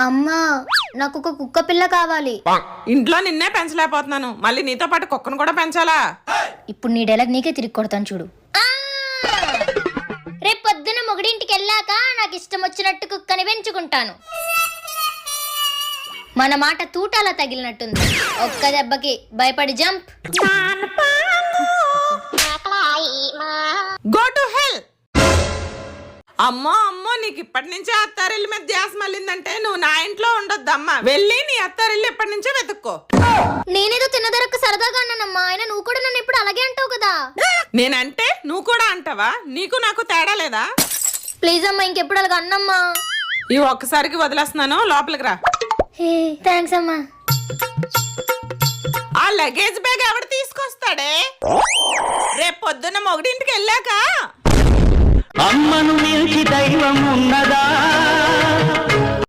అమ్మా నాకు ఒక కుక్క పిల్ల కావాలి. ఇంట్లో నిన్నే పెంచలేకపోతున్నాను, మళ్ళీ నీతో పాటు కుక్కను కూడా పెంచాలా? ఇప్పుడు నీ డైలాగ్ నీకే తిరిగి కొడతాను చూడు. రేపు పొద్దున మొగుడింటికి వెళ్ళాక నాకు ఇష్టం వచ్చినట్టు కుక్కని పెంచుకుంటాను. మన మాట తూటాలా తగిలినట్టుంది. ఒక్క దెబ్బకి భయపడి జంప్. Go to hell. అమ్మో అమ్మో, నీకు ఇప్పటి నుంచే అత్తారిల్లు మీద ధ్యాస మళ్ళిందంటే నువ్వు నా ఇంట్లో ఉండొద్దమ్మా. వెళ్ళి నీ అత్తారిల్లు ఇప్పటి నుంచే వెతుక్కో. నేనేదో తిన్నదరకు సరదాగా అన్నానమ్మా, ఆయన నువ్వు కూడా నన్ను ఎప్పుడు అలాగే అంటావు కదా. నేనంటే నువ్వు కూడా అంటావా? నీకు నాకు తేడా లేదా? ప్లీజ్ అమ్మా, ఇంకెప్పుడు అలాగ అన్నమ్మా. ఈ ఒక్కసారికి వదిలేస్తున్నాను, లోపలికి రా. హే థ్యాంక్స్ అమ్మా. ఆ లగేజ్ బ్యాగ్ ఎవడు తీసుకొస్తాడే? రేపు పొద్దున్న మొగుడింటికి వెళ్ళాక అమ్మను మించి దైవం ఉన్నదా?